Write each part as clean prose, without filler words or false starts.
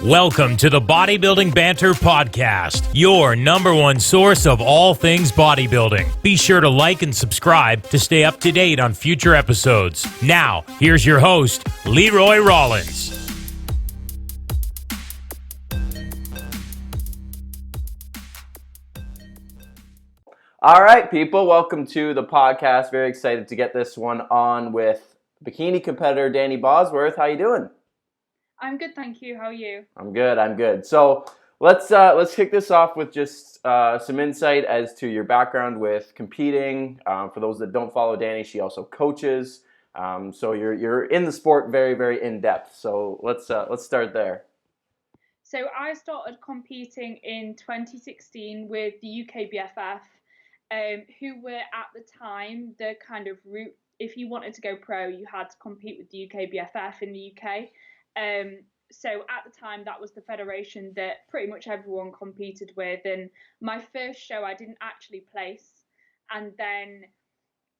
Welcome to the Bodybuilding Banter podcast, your number one source of all things bodybuilding. Be sure to like and subscribe to stay up to date on future episodes. Now, here's your host, Leroy Rollins. All right, people, welcome to the podcast. Very excited to get this one on with bikini competitor Danni Bosworth. How you doing? I'm good, thank you. How are you? I'm good. So let's kick this off with just some insight as to your background with competing. For those that don't follow Danni, she also coaches. So you're in the sport very, very in depth. So let's start there. So I started competing in 2016 with the UK BFF, who were at the time the kind of route. If you wanted to go pro, you had to compete with the UK BFF in the UK. So at the time, that was the federation that pretty much everyone competed with. And my first show, I didn't actually place. And then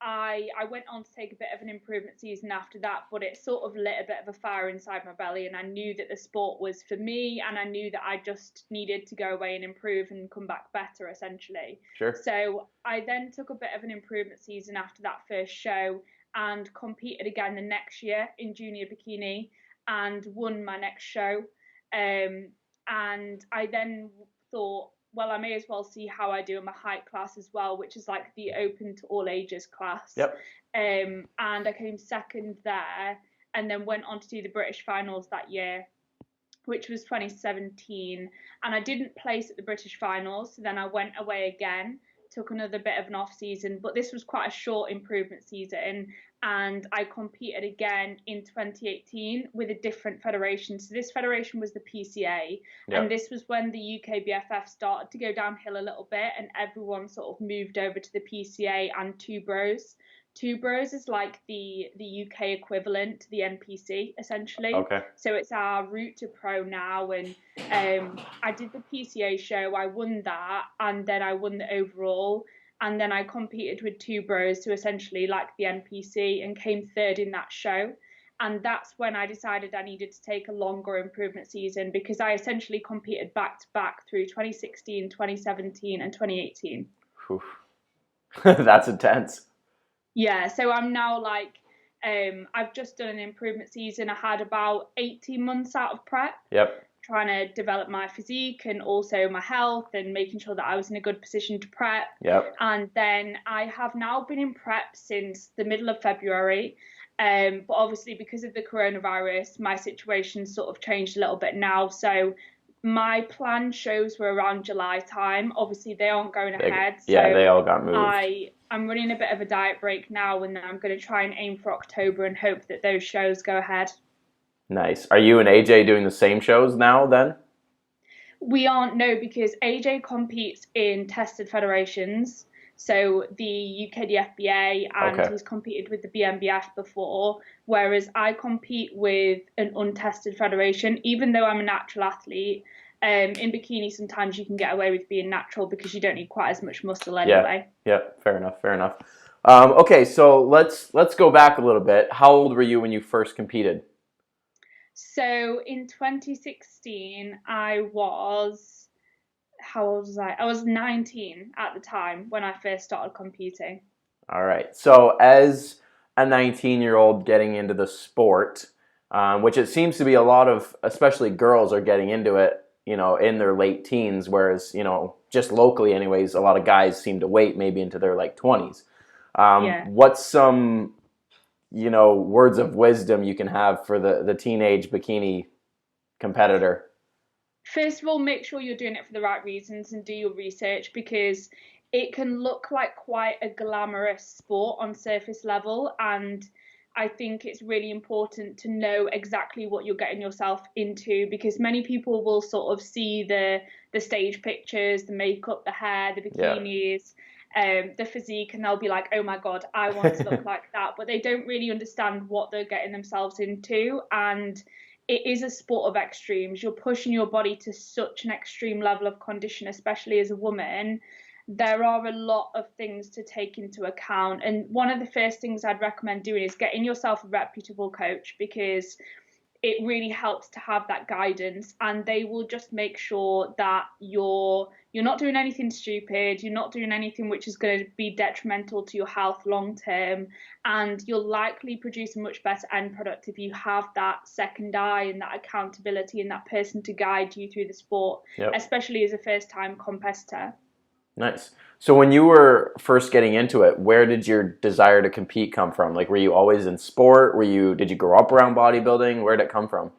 I went on to take a bit of an improvement season after that, but it sort of lit a bit of a fire inside my belly. And I knew that the sport was for me, and I knew that I just needed to go away and improve and come back better, essentially. Sure. So I then took a bit of an improvement season after that first show and competed again the next year in junior bikini, and won my next show. And I then thought, well, I may as well see how I do in my height class as well, which is like the open to all ages class. Yep. And I came second there, and then went on to do the British finals that year, which was 2017. And I didn't place at the British finals, so then I went away again, took another bit of an off season, but this was quite a short improvement season, and I competed again in 2018 with a different federation. So this federation was the PCA, and this was when the UK BFF started to go downhill a little bit, and everyone sort of moved over to the PCA and Two Bros. Two Bros is like the UK equivalent to the NPC, essentially. Okay. So it's our route to pro now, and I did the PCA show, I won that, and then I won the overall, and then I competed with Two Bros, who essentially like the NPC, and came third in that show. And that's when I decided I needed to take a longer improvement season, because I essentially competed back to back through 2016, 2017, and 2018. That's intense. Yeah, so I'm now like, I've just done an improvement season. I had about 18 months out of prep. Yep. Trying to develop my physique and also my health, and making sure that I was in a good position to prep. Yep. And then I have now been in prep since the middle of February. But obviously because of the coronavirus, my situation sort of changed a little bit now. So my planned shows were around July time. Obviously they aren't going ahead. Yeah, they all got moved. I'm running a bit of a diet break now, and then I'm going to try and aim for October and hope that those shows go ahead. Nice. Are you and AJ doing the same shows now then? We aren't, no, because AJ competes in tested federations. So the UKDFBA, and he's competed with the BMBF before, whereas I compete with an untested federation, even though I'm a natural athlete. In bikini, sometimes you can get away with being natural because you don't need quite as much muscle anyway. Yeah, fair enough. Okay, so let's go back a little bit. How old were you when you first competed? So in 2016, how old was I? I was 19 at the time when I first started competing. All right. So as a 19-year-old getting into the sport, which it seems to be a lot of, especially girls are getting into it, in their late teens, whereas, just locally anyways, a lot of guys seem to wait maybe into their like 20s. What's some, words of wisdom you can have for the teenage bikini competitor? First of all, make sure you're doing it for the right reasons and do your research, because it can look like quite a glamorous sport on surface level, and I think it's really important to know exactly what you're getting yourself into, because many people will sort of see the stage pictures, the makeup, the hair, the bikinis, the physique, and they'll be like, oh my God, I want to look like that. But they don't really understand what they're getting themselves into. And it is a sport of extremes. You're pushing your body to such an extreme level of condition, especially as a woman. There are a lot of things to take into account. And one of the first things I'd recommend doing is getting yourself a reputable coach, because it really helps to have that guidance, and they will just make sure that you're not doing anything stupid, you're not doing anything which is going to be detrimental to your health long term, and you'll likely produce a much better end product if you have that second eye and that accountability and that person to guide you through the sport, especially as a first-time competitor. Nice. So when you were first getting into it, where did your desire to compete come from? Like, were you always in sport? Did you grow up around bodybuilding? Where did it come from?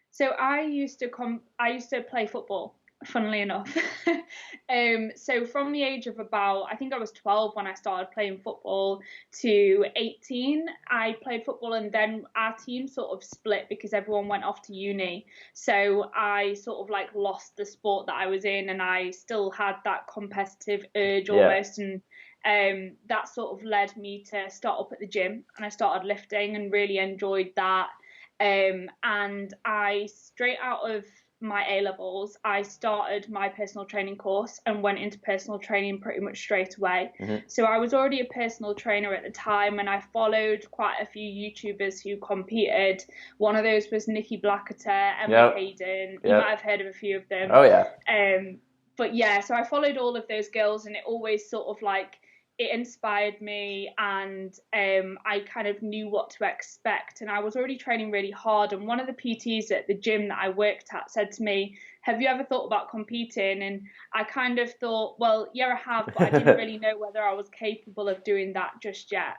So I used to play football, funnily enough. So from the age of I think I was 12 when I started playing football to 18, I played football, and then our team sort of split because everyone went off to uni. So I sort of like lost the sport that I was in, and I still had that competitive urge almost. And that sort of led me to start up at the gym, and I started lifting and really enjoyed that. And I, straight out of my A-levels, I started my personal training course and went into personal training pretty much straight away. So I was already a personal trainer at the time, and I followed quite a few YouTubers who competed. One of those was Nikki Blacketer, Emma Hayden. You might have heard of a few of them. Oh, yeah. But yeah, so I followed all of those girls, and it always sort of like, it inspired me, and I kind of knew what to expect, and I was already training really hard. And one of the PTs at the gym that I worked at said to me, have you ever thought about competing? And I kind of thought, well, yeah, I have, but I didn't really know whether I was capable of doing that just yet.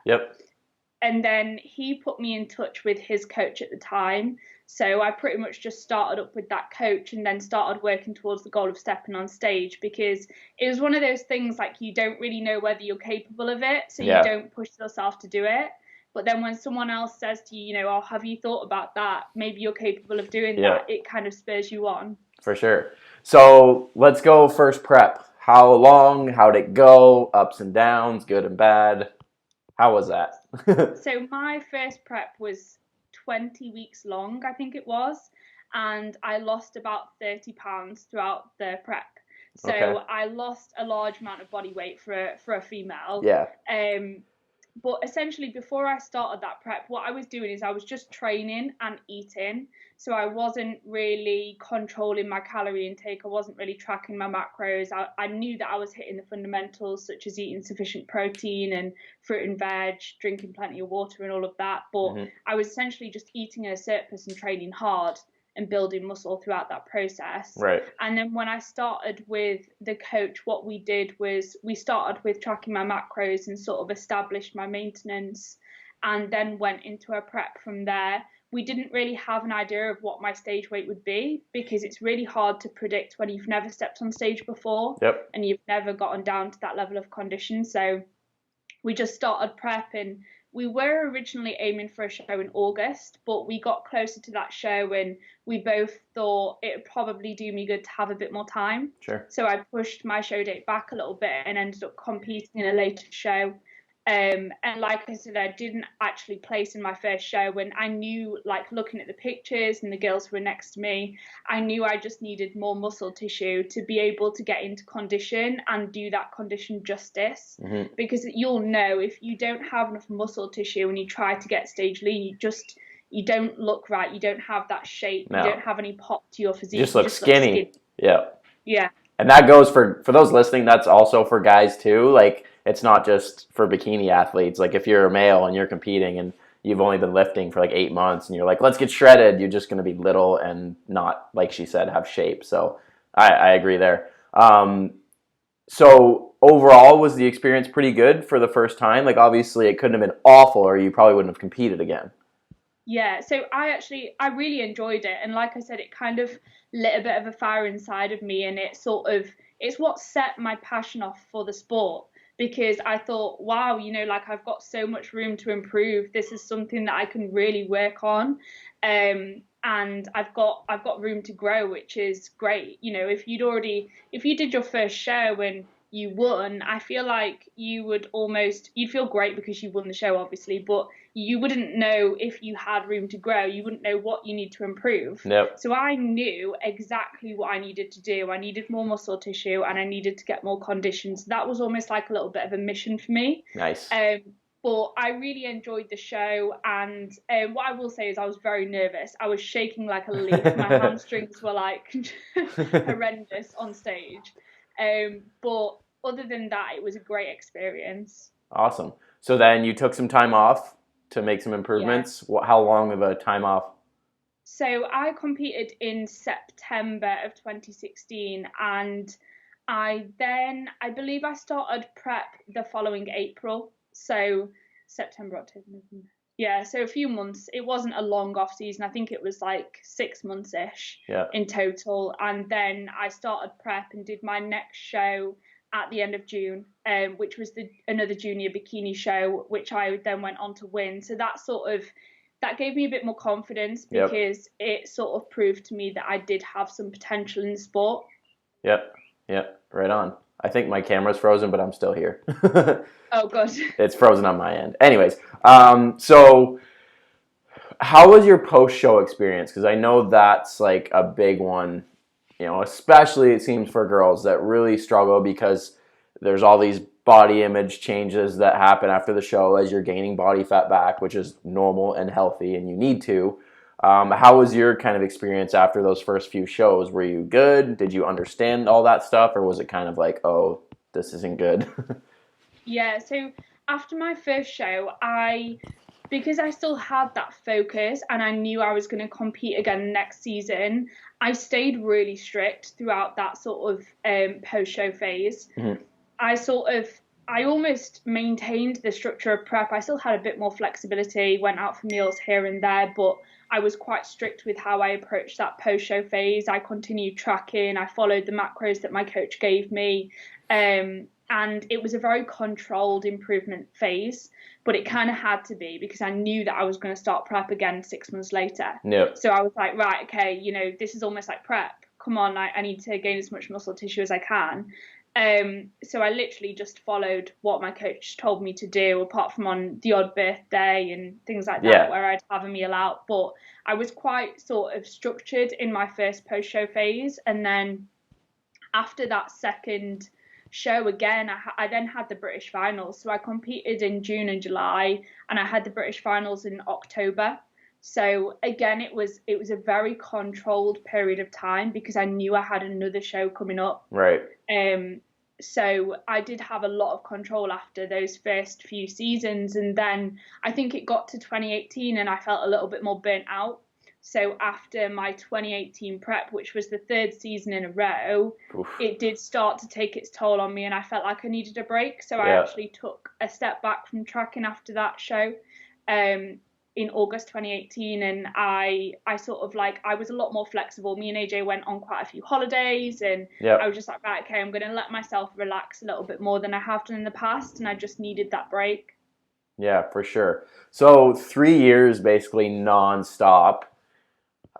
And then he put me in touch with his coach at the time. So I pretty much just started up with that coach, and then started working towards the goal of stepping on stage, because it was one of those things like, you don't really know whether you're capable of it. So you don't push yourself to do it. But then when someone else says to you, oh, have you thought about that? Maybe you're capable of doing that. It kind of spurs you on. For sure. So let's go first prep. How long? How'd it go? Ups and downs, good and bad. How was that? So my first prep was 20 weeks long, I think it was, and I lost about 30 pounds throughout the prep. So I lost a large amount of body weight for a female. But essentially, before I started that prep, what I was doing is I was just training and eating. So I wasn't really controlling my calorie intake. I wasn't really tracking my macros. I knew that I was hitting the fundamentals, such as eating sufficient protein and fruit and veg, drinking plenty of water and all of that. But I was essentially just eating in a surplus and training hard and building muscle throughout that process. And then when I started with the coach, what we did was we started with tracking my macros and sort of established my maintenance, and then went into a prep from there. We didn't really have an idea of what my stage weight would be, because it's really hard to predict when you've never stepped on stage before and you've never gotten down to that level of condition. So we just started prep, and we were originally aiming for a show in August, but we got closer to that show and we both thought it would probably do me good to have a bit more time. So I pushed my show date back a little bit and ended up competing in a later show. And like I said, I didn't actually place in my first show, when I knew, like looking at the pictures and the girls who were next to me, I knew I just needed more muscle tissue to be able to get into condition and do that condition justice. Because you'll know, if you don't have enough muscle tissue and you try to get stage lean, you don't look right. You don't have that shape. You don't have any pop to your physique. You just look skinny. Yeah. And that goes for those listening, that's also for guys too. Like, it's not just for bikini athletes. Like, if you're a male and you're competing and you've only been lifting for like 8 months and you're like, let's get shredded, you're just going to be little and not, like she said, have shape. So I agree there. So overall, was the experience pretty good for the first time? Like, obviously it couldn't have been awful, or you probably wouldn't have competed again. Yeah, so I really enjoyed it. And like I said, it kind of lit a bit of a fire inside of me, and it's what set my passion off for the sport. Because I thought, wow, like, I've got so much room to improve. This is something that I can really work on. And I've got room to grow, which is great. If you did your first show and you won, I feel like you'd feel great because you won the show, obviously, but you wouldn't know if you had room to grow. You wouldn't know what you need to improve. So I knew exactly what I needed to do. I needed more muscle tissue and I needed to get more conditions. That was almost like a little bit of a mission for me. Nice. But I really enjoyed the show, and what I will say is I was very nervous. I was shaking like a leaf. My hamstrings were like horrendous on stage. But other than that, it was a great experience. Awesome. So then you took some time off to make some Yeah. improvements. How long of a time off? So I competed in September of 2016, and I believe I started prep the following April. So September, October, November. Yeah, so a few months. It wasn't a long off season. I think it was like 6 months ish Yeah. in total. And then I started prep and did my next show at the end of June, which was another junior bikini show, which I then went on to win. So that gave me a bit more confidence Yep. because it sort of proved to me that I did have some potential in the sport. Yep. Yep. Right on. I think my camera's frozen, but I'm still here. Oh, good. It's frozen on my end. Anyways, so how was your post-show experience? Because I know that's like a big one, especially it seems for girls that really struggle because there's all these body image changes that happen after the show as you're gaining body fat back, which is normal and healthy, and you need to. How was your kind of experience after those first few shows? Were you good? Did you understand all that stuff, or was it kind of like, oh, this isn't good? Yeah, so after my first show, because I still had that focus and I knew I was going to compete again next season, I stayed really strict throughout that sort of post-show phase. Mhm. I almost maintained the structure of prep. I still had a bit more flexibility, went out for meals here and there, but I was quite strict with how I approached that post-show phase. I continued tracking. I followed the macros that my coach gave me. And it was a very controlled improvement phase, but it kind of had to be because I knew that I was going to start prep again 6 months later. Yep. So I was like, right, okay, this is almost like prep. Come on, I need to gain as much muscle tissue as I can. So I literally just followed what my coach told me to do, apart from on the odd birthday and things like that, where I'd have a meal out. But I was quite sort of structured in my first post-show phase. And then after that second show again, I then had the British finals. So I competed in June and July, and I had the British finals in October. So again, it was a very controlled period of time because I knew I had another show coming up. Right. So I did have a lot of control after those first few seasons, and then I think it got to 2018 and I felt a little bit more burnt out. So after my 2018 prep, which was the third season in a row, it did start to take its toll on me and I felt like I needed a break. So I actually took a step back from tracking after that show in August 2018, and I sort of I was a lot more flexible. Me and AJ went on quite a few holidays, and I was just like, right, okay, I'm going to let myself relax a little bit more than I have done in the past, and I just needed that break. Yeah, for sure. So 3 years basically nonstop.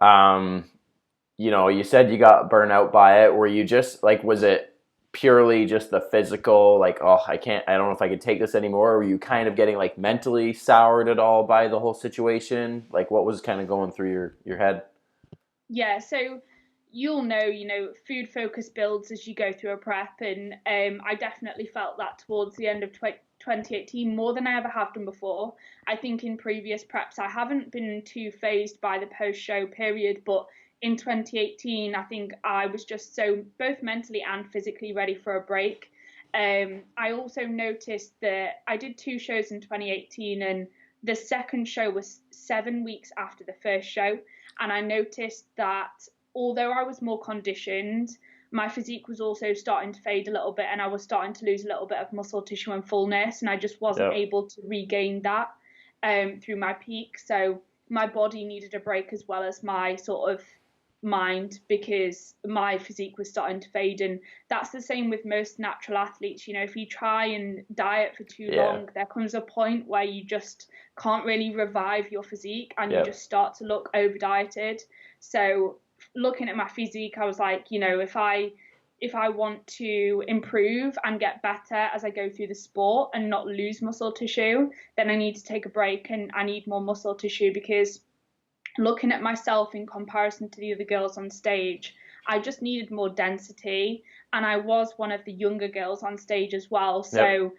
You said you got burnt out by it. Were you just was it purely just the physical, oh, I don't know if I could take this anymore? Or were you kind of getting mentally soured at all by the whole situation? What was kind of going through your head? Yeah, so you'll know, food focus builds as you go through a prep, and I definitely felt that towards the end of 2018 more than I ever have done before. I think in previous preps I haven't been too fazed by the post-show period, but in 2018 I think I was just so both mentally and physically ready for a break. I also noticed that I did 2 shows in 2018, and the second show was 7 weeks after the first show, and I noticed that although I was more conditioned, my physique was also starting to fade a little bit, and I was starting to lose a little bit of muscle tissue and fullness, and I just wasn't able to regain that through my peak. So my body needed a break as well as my sort of mind, because my physique was starting to fade. And that's the same with most natural athletes. If you try and diet for too long, there comes a point where you just can't really revive your physique, and you just start to look over dieted. So looking at my physique, I was like, if I want to improve and get better as I go through the sport and not lose muscle tissue, then I need to take a break, and I need more muscle tissue, because looking at myself in comparison to the other girls on stage, I just needed more density, and I was one of the younger girls on stage as well. So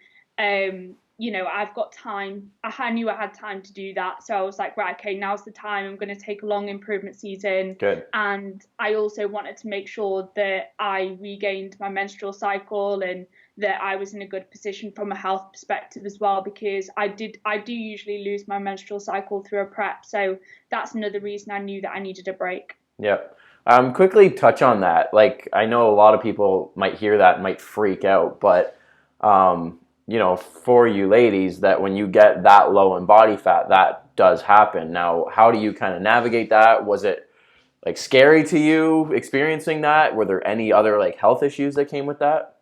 I've got time. I knew I had time to do that. So I was like, right, okay, now's the time. I'm going to take a long improvement season. Good. And I also wanted to make sure that I regained my menstrual cycle and that I was in a good position from a health perspective as well, because I do usually lose my menstrual cycle through a prep. So that's another reason I knew that I needed a break. Yep. Quickly touch on that. Like, I know a lot of people might hear that and might freak out, but for you ladies, that when you get that low in body fat, that does happen. Now, how do you kind of navigate that? Was it like scary to you experiencing that? Were there any other like health issues that came with that?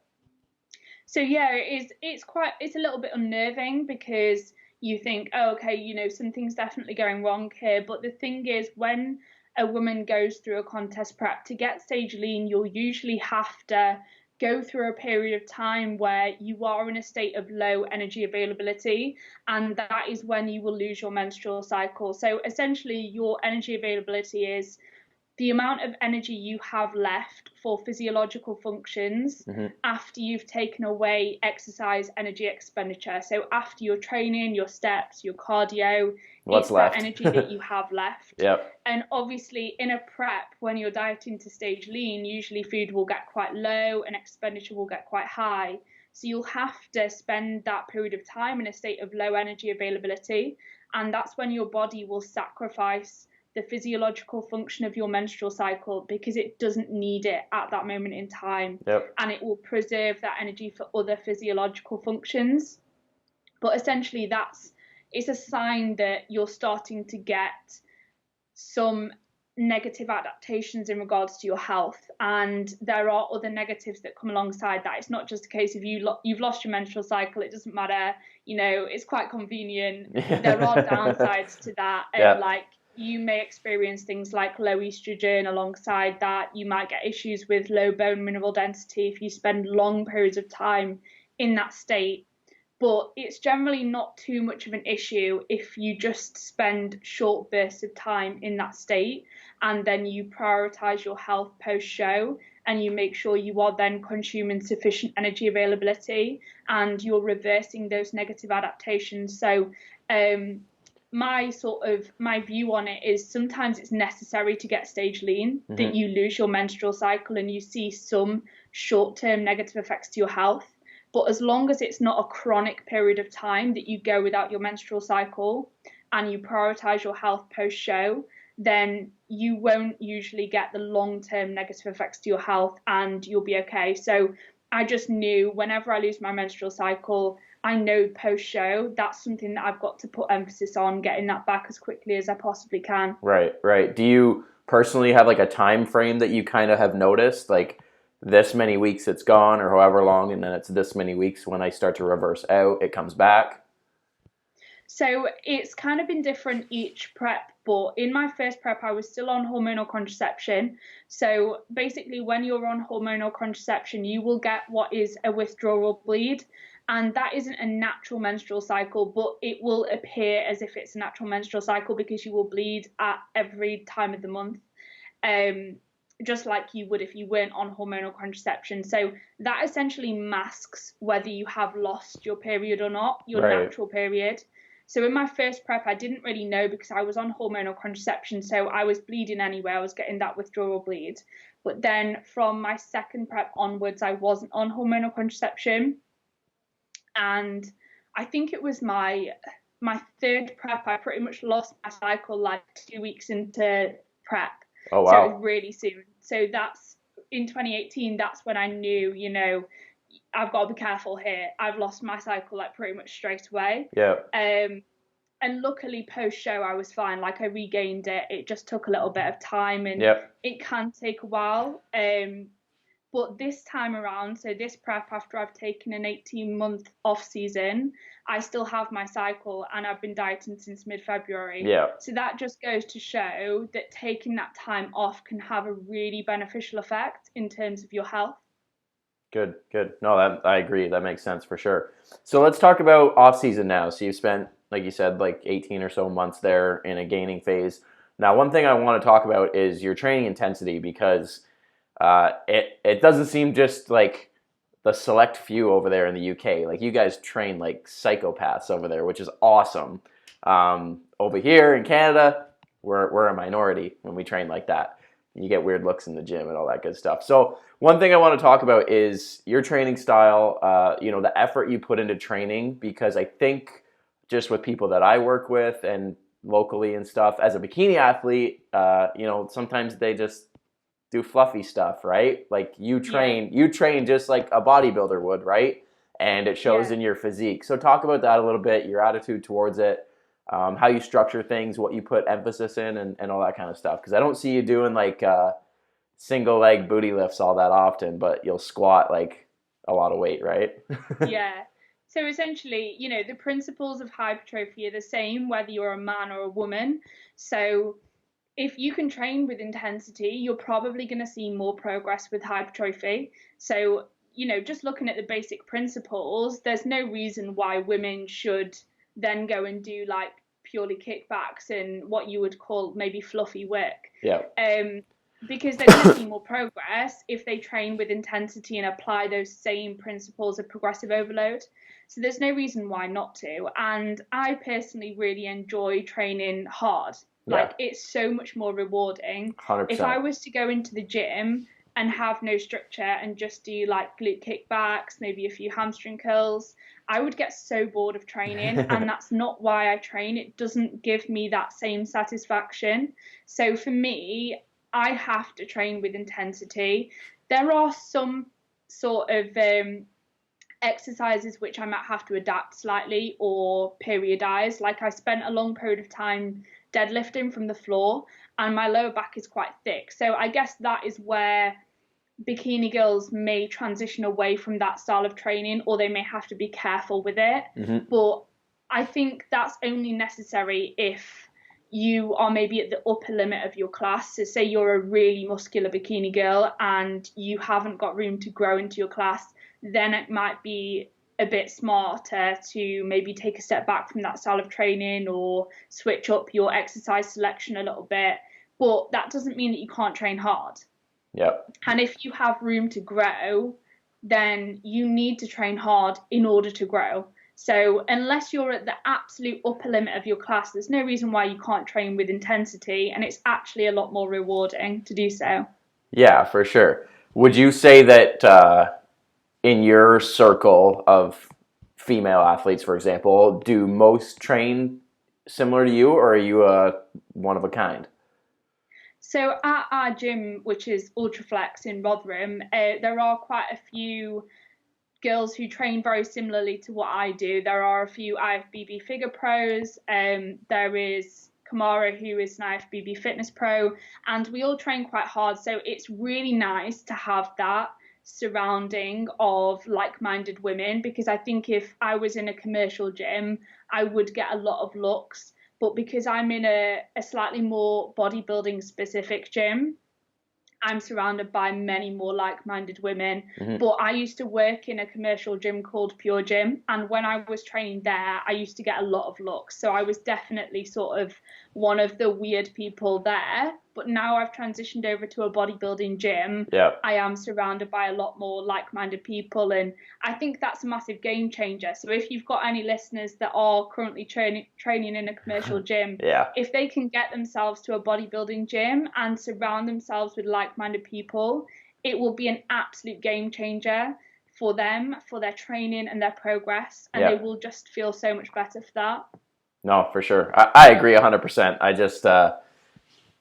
So yeah, it's a little bit unnerving, because you think, oh, okay, something's definitely going wrong here. But the thing is, when a woman goes through a contest prep, to get stage lean, you'll usually have to go through a period of time where you are in a state of low energy availability, and that is when you will lose your menstrual cycle. So essentially, your energy availability is the amount of energy you have left for physiological functions after you've taken away exercise energy expenditure. So after your training, your steps, your cardio, What's it's left? that energy that you have left. Yep. And obviously in a prep, when you're dieting to stage lean, usually food will get quite low and expenditure will get quite high. So you'll have to spend that period of time in a state of low energy availability. And that's when your body will sacrifice the physiological function of your menstrual cycle, because it doesn't need it at that moment in time. Yep. And it will preserve that energy for other physiological functions. But essentially it's a sign that you're starting to get some negative adaptations in regards to your health, and there are other negatives that come alongside that. It's not just a case of you've lost your menstrual cycle, it doesn't matter, it's quite convenient. There are downsides to that, and like you may experience things like low estrogen. Alongside that, you might get issues with low bone mineral density if you spend long periods of time in that state. But it's generally not too much of an issue if you just spend short bursts of time in that state, and then you prioritize your health post-show, and you make sure you are then consuming sufficient energy availability and you're reversing those negative adaptations. So my view on it is sometimes it's necessary to get stage lean, that you lose your menstrual cycle and you see some short-term negative effects to your health. But as long as it's not a chronic period of time that you go without your menstrual cycle and you prioritize your health post-show, then you won't usually get the long-term negative effects to your health and you'll be okay. So I just knew whenever I lose my menstrual cycle, I know post-show, that's something that I've got to put emphasis on, getting that back as quickly as I possibly can. Right. Do you personally have like a time frame that you kind of have noticed, like this many weeks it's gone or however long, and then it's this many weeks when I start to reverse out, it comes back? So it's kind of been different each prep, but in my first prep, I was still on hormonal contraception. So basically, when you're on hormonal contraception, you will get what is a withdrawal bleed. And that isn't a natural menstrual cycle, but it will appear as if it's a natural menstrual cycle because you will bleed at every time of the month, just like you would if you weren't on hormonal contraception. So that essentially masks whether you have lost your period or not, your natural period. So in my first prep, I didn't really know because I was on hormonal contraception. So I was bleeding anyway. I was getting that withdrawal bleed. But then from my second prep onwards, I wasn't on hormonal contraception. And I think it was my third prep, I pretty much lost my cycle like 2 weeks into prep. Oh, wow. So it was really soon. So that's in 2018, that's when I knew, I've got to be careful here. I've lost my cycle like pretty much straight away. Yeah. And luckily post-show I was fine. Like I regained it. It just took a little bit of time and it can take a while. But this time around, so this prep after I've taken an 18-month off season, I still have my cycle and I've been dieting since mid-February. Yeah. So that just goes to show that taking that time off can have a really beneficial effect in terms of your health. Good. No, I agree. That makes sense for sure. So let's talk about off season now. So you've spent, like you said, like 18 or so months there in a gaining phase. Now, one thing I want to talk about is your training intensity, because it doesn't seem just like the select few over there in the UK. Like, you guys train like psychopaths over there, which is awesome. Over here in Canada, we're a minority when we train like that. You get weird looks in the gym and all that good stuff. So one thing I want to talk about is your training style, the effort you put into training, because I think just with people that I work with and locally and stuff, as a bikini athlete, sometimes they just do fluffy stuff, right? Like you train just like a bodybuilder would, right? And it shows in your physique. So talk about that a little bit, your attitude towards it, how you structure things, what you put emphasis in, and all that kind of stuff. Because I don't see you doing like single leg booty lifts all that often, but you'll squat like a lot of weight, right? Yeah. So essentially, the principles of hypertrophy are the same whether you're a man or a woman. So if you can train with intensity, you're probably going to see more progress with hypertrophy. So, just looking at the basic principles, there's no reason why women should then go and do like purely kickbacks and what you would call maybe fluffy work. Yeah. Because they're going to see more progress if they train with intensity and apply those same principles of progressive overload. So there's no reason why not to. And I personally really enjoy training hard. Like, it's so much more rewarding. 100%. If I was to go into the gym and have no structure and just do like glute kickbacks, maybe a few hamstring curls, I would get so bored of training. And that's not why I train. It doesn't give me that same satisfaction. So for me, I have to train with intensity. There are some sort of exercises which I might have to adapt slightly or periodize. Like, I spent a long period of time deadlifting from the floor and my lower back is quite thick. So I guess that is where bikini girls may transition away from that style of training, or they may have to be careful with it. Mm-hmm. But I think that's only necessary if you are maybe at the upper limit of your class. So say you're a really muscular bikini girl and you haven't got room to grow into your class, then it might be a bit smarter to maybe take a step back from that style of training or switch up your exercise selection a little bit. But that doesn't mean that you can't train hard. Yep. And if you have room to grow, then you need to train hard in order to grow. So unless you're at the absolute upper limit of your class, there's no reason why you can't train with intensity, and it's actually a lot more rewarding to do so. Yeah, for sure. Would you say that in your circle of female athletes, for example, do most train similar to you, or are you one of a kind? So at our gym, which is Ultraflex in Rotherham, there are quite a few girls who train very similarly to what I do. There are a few IFBB figure pros. There is Kamara, who is an IFBB fitness pro, and we all train quite hard. So it's really nice to have that surrounding of like-minded women, because I think if I was in a commercial gym, I would get a lot of looks. But because I'm in a slightly more bodybuilding specific gym, I'm surrounded by many more like-minded women. Mm-hmm. But I used to work in a commercial gym called Pure Gym, and when I was training there, I used to get a lot of looks. So I was definitely sort of one of the weird people there. But now I've transitioned over to a bodybuilding gym. Yep. I am surrounded by a lot more like-minded people, and I think that's a massive game changer. So if you've got any listeners that are currently training in a commercial gym, if they can get themselves to a bodybuilding gym and surround themselves with like-minded people, it will be an absolute game changer for them, for their training and their progress, and they will just feel so much better for that. No, for sure. I agree 100%. I just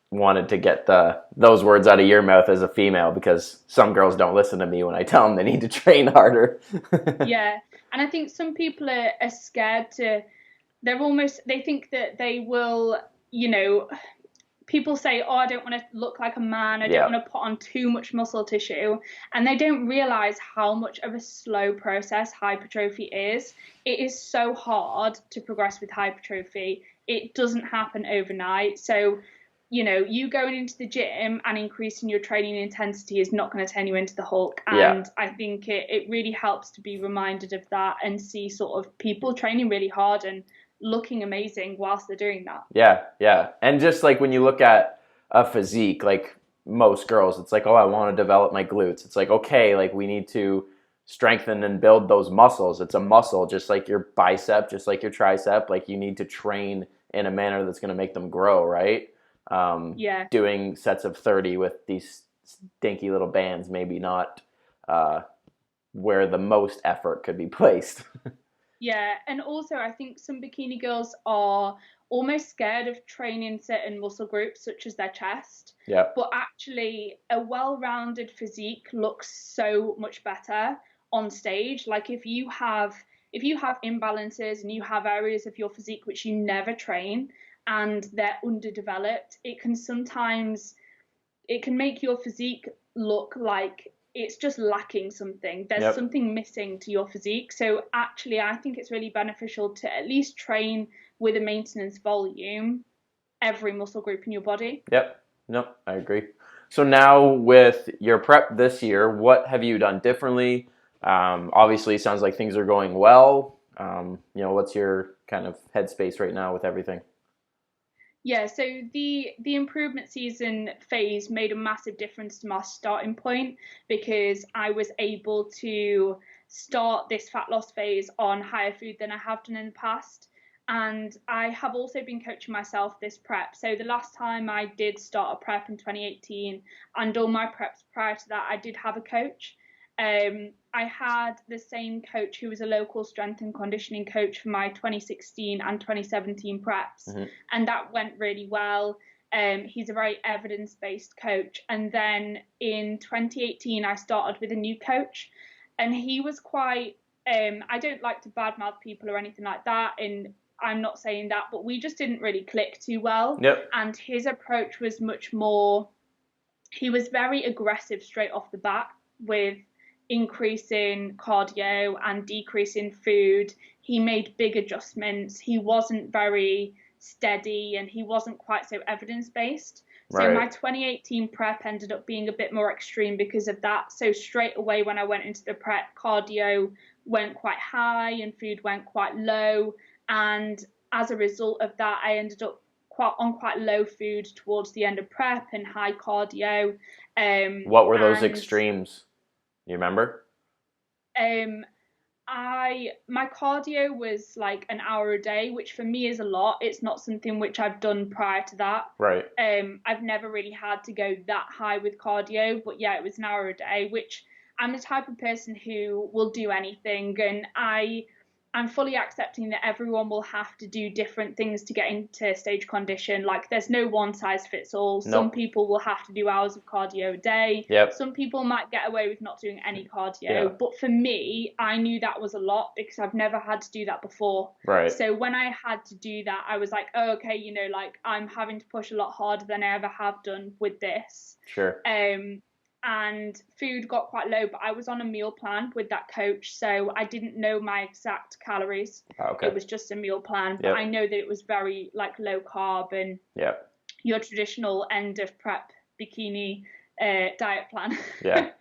wanted to get those words out of your mouth as a female, because some girls don't listen to me when I tell them they need to train harder. Yeah, and I think some people are scared to, they think that they will, people say, oh, I don't want to look like a man, I don't want to put on too much muscle tissue, and they don't realize how much of a slow process hypertrophy is. It is so hard to progress with hypertrophy. It doesn't happen overnight. So you going into the gym and increasing your training intensity is not going to turn you into the Hulk. And I think it really helps to be reminded of that and see sort of people training really hard and looking amazing whilst they're doing that. Yeah. And just like when you look at a physique, like most girls, it's like, oh, I want to develop my glutes. It's like, okay, like we need to strengthen and build those muscles. It's a muscle, just like your bicep, just like your tricep. Like, you need to train in a manner that's going to make them grow, right? Yeah. Doing sets of 30 with these stinky little bands, maybe not where the most effort could be placed. Yeah, and also I think some bikini girls are almost scared of training certain muscle groups, such as their chest. Yeah. But actually, a well-rounded physique looks so much better on stage. Like if you have imbalances and you have areas of your physique which you never train and they're underdeveloped, it can make your physique look like it's just lacking something. There's Yep. something missing to your physique. So actually, I think it's really beneficial to at least train with a maintenance volume every muscle group in your body. Yep. Nope, I agree. So now with your prep this year, what have you done differently? Obviously, it sounds like things are going well. What's your kind of headspace right now with everything? Yeah, so the improvement season phase made a massive difference to my starting point because I was able to start this fat loss phase on higher food than I have done in the past. And I have also been coaching myself this prep. So the last time I did start a prep in 2018 and all my preps prior to that, I did have a coach. I had the same coach who was a local strength and conditioning coach for my 2016 and 2017 preps, and that went really well. He's a very evidence-based coach. And then in 2018, I started with a new coach, and he was quite. I don't like to badmouth people or anything like that, and I'm not saying that, but we just didn't really click too well. Yep. And his approach was much more. He was very aggressive straight off the bat with increasing cardio and decreasing food. He made big adjustments. He wasn't very steady and he wasn't quite so evidence-based. So my 2018 prep ended up being a bit more extreme because of that. So straight away when I went into the prep, cardio went quite high and food went quite low. And as a result of that, I ended up quite low food towards the end of prep and high cardio. What were those extremes? You remember? My cardio was like an hour a day, which for me is a lot. It's not something which I've done prior to that. Right. I've never really had to go that high with cardio, but yeah, it was an hour a day, which I'm the type of person who will do anything, and I'm fully accepting that everyone will have to do different things to get into stage condition. Like, there's no one size fits all. Nope. Some people will have to do hours of cardio a day. Yep. Some people might get away with not doing any cardio. Yeah. But for me, I knew that was a lot because I've never had to do that before. Right. So when I had to do that, I was like, oh, okay, like I'm having to push a lot harder than I ever have done with this. Sure. And food got quite low, but I was on a meal plan with that coach, so I didn't know my exact calories. Okay. It was just a meal plan, but I know that it was very like low carb and your traditional end of prep bikini diet plan. Yeah,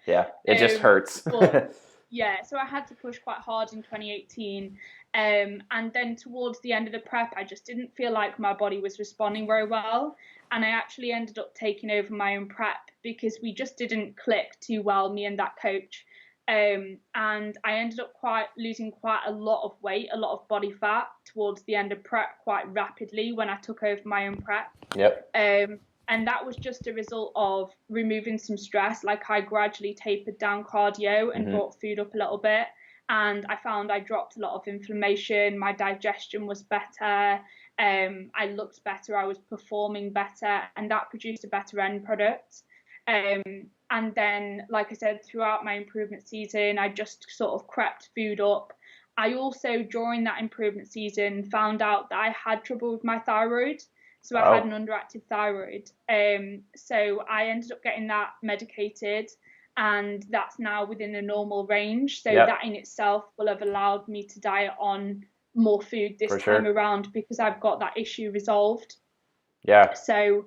it just hurts. But, yeah, so I had to push quite hard in 2018. And then towards the end of the prep, I just didn't feel like my body was responding very well. And I actually ended up taking over my own prep because we just didn't click too well, me and that coach. And I ended up losing quite a lot of weight, a lot of body fat towards the end of prep quite rapidly when I took over my own prep. Yep. And that was just a result of removing some stress. Like, I gradually tapered down cardio and brought food up a little bit. And I found I dropped a lot of inflammation. My digestion was better. I looked better. I was performing better. And that produced a better end product. And then, like I said, throughout my improvement season, I just sort of crept food up. I also, during that improvement season, found out that I had trouble with my thyroid. So I had an underactive thyroid. So I ended up getting that medicated, and that's now within the normal range. So that in itself will have allowed me to diet on more food this time around because I've got that issue resolved. Yeah. So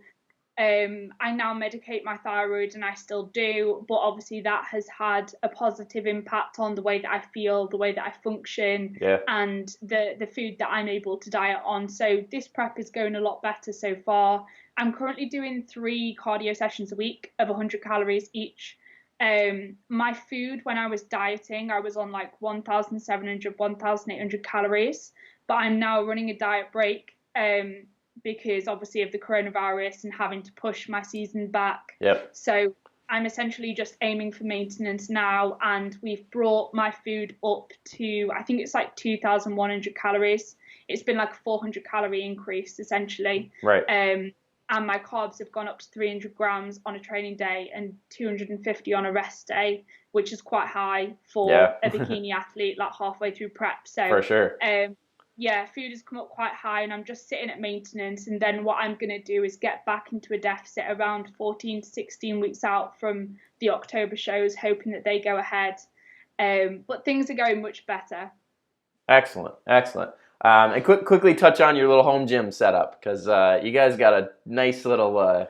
I now medicate my thyroid, and I still do, but obviously that has had a positive impact on the way that I feel, the way that I function, and the food that I'm able to diet on. So this prep is going a lot better so far. I'm currently doing 3 cardio sessions a week of 100 calories each. My food when I was dieting, I was on like 1,700, 1,800 calories, but I'm now running a diet break because obviously of the coronavirus and having to push my season back. Yep. So I'm essentially just aiming for maintenance now, and we've brought my food up to, I think it's like 2,100 calories. It's been like a 400 calorie increase essentially. Right. And my carbs have gone up to 300 grams on a training day and 250 on a rest day, which is quite high for a bikini athlete, like halfway through prep. So for sure. Yeah, food has come up quite high, and I'm just sitting at maintenance. And then what I'm going to do is get back into a deficit around 14 to 16 weeks out from the October shows, hoping that they go ahead. But things are going much better. Excellent. And quickly touch on your little home gym setup, because you guys got a nice little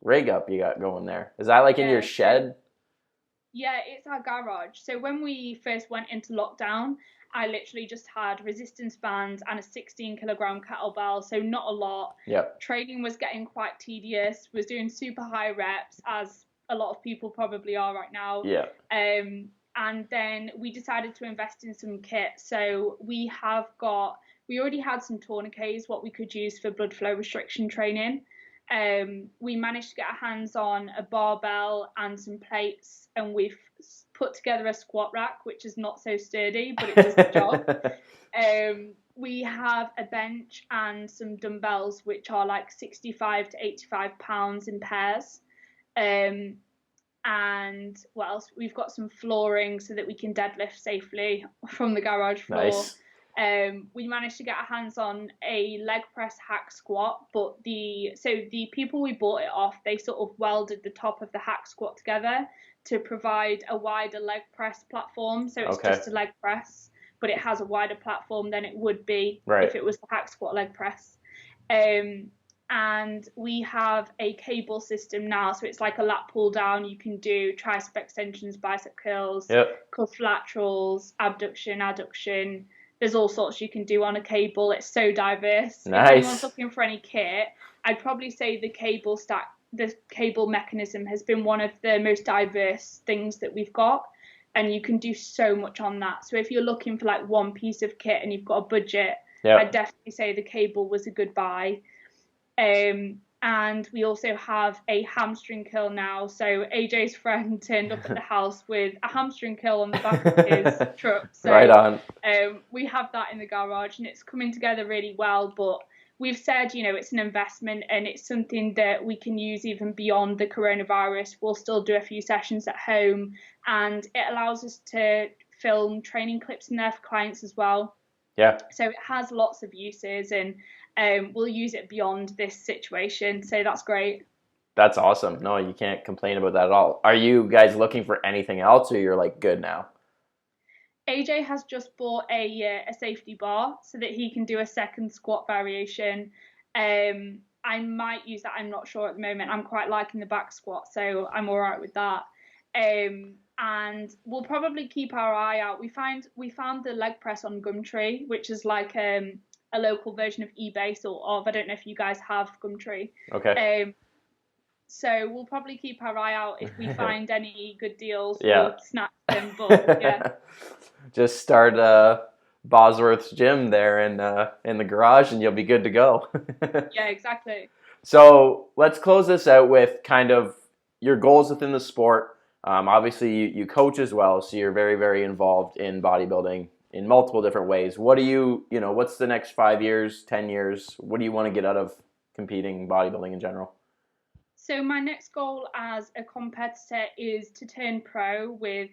rig up you got going there. Is that like in your shed? Yeah, it's our garage. So when we first went into lockdown, I literally just had resistance bands and a 16 kilogram kettlebell, so not a lot. Yep. Training was getting quite tedious, was doing super high reps, as a lot of people probably are right now. Yeah. And then we decided to invest in some kit. So we already had some tourniquets, what we could use for blood flow restriction training. We managed to get our hands on a barbell and some plates, and we've put together a squat rack, which is not so sturdy, but it does the job. We have a bench and some dumbbells, which are like 65 to 85 pounds in pairs. And what else? We've got some flooring so that we can deadlift safely from the garage floor. Nice. We managed to get our hands on a leg press hack squat, but the people we bought it off, they sort of welded the top of the hack squat together to provide a wider leg press platform. So it's just a leg press, but it has a wider platform than it would be if it was the hack squat leg press. And we have a cable system now, so it's like a lat pull down. You can do tricep extensions, bicep curls, cuff laterals, abduction, adduction. There's all sorts you can do on a cable. It's so diverse. Nice. If anyone's looking for any kit, I'd probably say the cable mechanism has been one of the most diverse things that we've got, and you can do so much on that. So if you're looking for like one piece of kit and you've got a budget, I'd definitely say the cable was a good buy. And we also have a hamstring curl now. So AJ's friend turned up at the house with a hamstring curl on the back of his truck. So, right on. We have that in the garage, and it's coming together really well. But we've said, it's an investment, and it's something that we can use even beyond the coronavirus. We'll still do a few sessions at home, and it allows us to film training clips in there for clients as well. Yeah. So it has lots of uses, and we'll use it beyond this situation. So that's great. That's awesome. No, you can't complain about that at all. Are you guys looking for anything else, or you're like good now? AJ has just bought a safety bar so that he can do a second squat variation. I might use that. I'm not sure at the moment. I'm quite liking the back squat, so I'm all right with that. And we'll probably keep our eye out. We found the leg press on Gumtree, which is like a local version of eBay sort of. I don't know if you guys have Gumtree. Okay. So we'll probably keep our eye out. If we find any good deals, yeah. We'll snap them. But yeah. Just start Bosworth's gym there in the garage, and you'll be good to go. Yeah, exactly. So let's close this out with kind of your goals within the sport. Obviously, you coach as well, so you're very, very involved in bodybuilding in multiple different ways. What do what's the next 5 years, 10 years? What do you want to get out of competing bodybuilding in general? So my next goal as a competitor is to turn pro with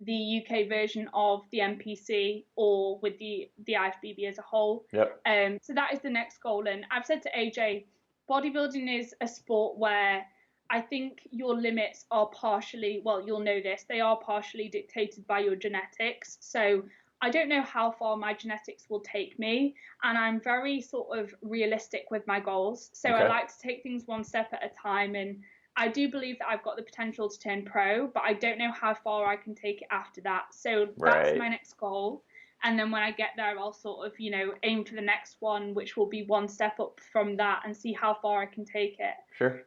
the UK version of the NPC or with the IFBB as a whole. Yep. So that is the next goal. And I've said to AJ, bodybuilding is a sport where I think your limits are partially, well, you'll know this, they are partially dictated by your genetics. So I don't know how far my genetics will take me, and I'm very sort of realistic with my goals. So I like to take things one step at a time, and I do believe that I've got the potential to turn pro, but I don't know how far I can take it after that. So that's my next goal. And then when I get there, I'll sort of, aim for the next one, which will be one step up from that, and see how far I can take it. Sure.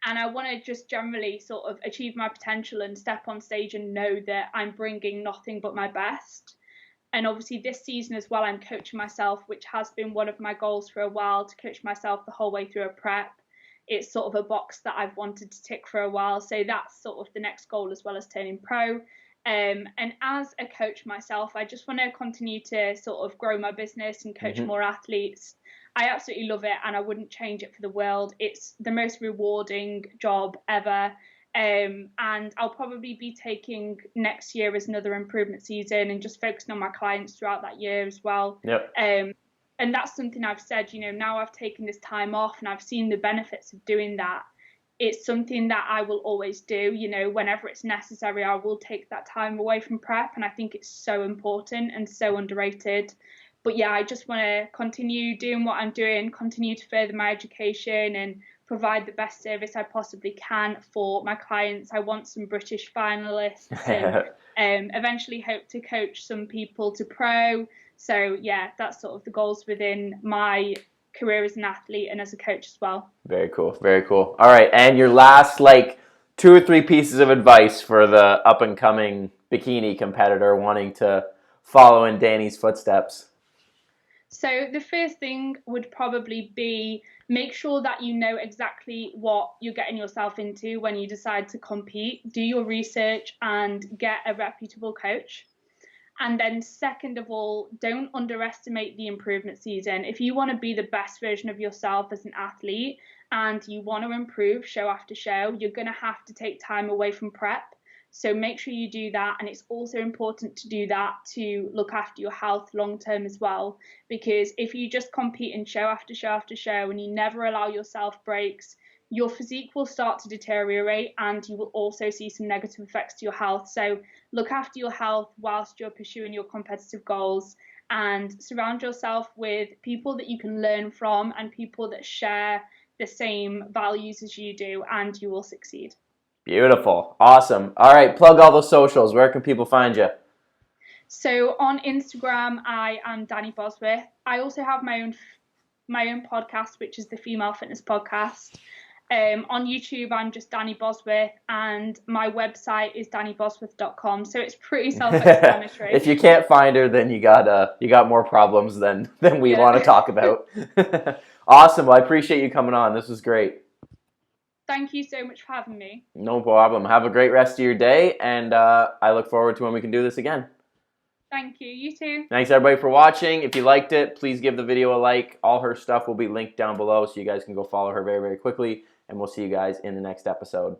And I want to just generally sort of achieve my potential and step on stage and know that I'm bringing nothing but my best. And obviously this season as well, I'm coaching myself, which has been one of my goals for a while, to coach myself the whole way through a prep. It's sort of a box that I've wanted to tick for a while. So that's sort of the next goal, as well as turning pro. And as a coach myself, I just want to continue to sort of grow my business and coach more athletes. I absolutely love it, and I wouldn't change it for the world. It's the most rewarding job ever. And I'll probably be taking next year as another improvement season and just focusing on my clients throughout that year as well. Yep. And that's something I've said, now I've taken this time off and I've seen the benefits of doing that. It's something that I will always do, whenever it's necessary, I will take that time away from prep. And I think it's so important and so underrated. But yeah, I just want to continue doing what I'm doing, continue to further my education and provide the best service I possibly can for my clients. I want some British finalists and eventually hope to coach some people to pro. So yeah, that's sort of the goals within my career as an athlete and as a coach as well. Very cool. Very cool. All right. And your last 2 or 3 pieces of advice for the up and coming bikini competitor wanting to follow in Danni's footsteps. So the first thing would probably be make sure that you know exactly what you're getting yourself into when you decide to compete. Do your research and get a reputable coach. And then second of all, don't underestimate the improvement season. If you want to be the best version of yourself as an athlete and you want to improve show after show, you're going to have to take time away from prep. So make sure you do that. And it's also important to do that to look after your health long term as well. Because if you just compete in show after show after show and you never allow yourself breaks, your physique will start to deteriorate and you will also see some negative effects to your health. So look after your health whilst you're pursuing your competitive goals and surround yourself with people that you can learn from and people that share the same values as you do, and you will succeed. Beautiful. Awesome. All right, plug all the socials. Where can people find you? So on Instagram, I am Danni Bosworth. I also have my own podcast, which is the Female Fitness Podcast. On YouTube, I'm just Danni Bosworth, and my website is dannibosworth.com. So it's pretty self-explanatory. If you can't find her, then you got more problems than we want to talk about. Awesome. Well, I appreciate you coming on. This was great. Thank you so much for having me. No problem. Have a great rest of your day, and I look forward to when we can do this again. Thank you. You too. Thanks, everybody, for watching. If you liked it, please give the video a like. All her stuff will be linked down below, so you guys can go follow her very, very quickly. And we'll see you guys in the next episode.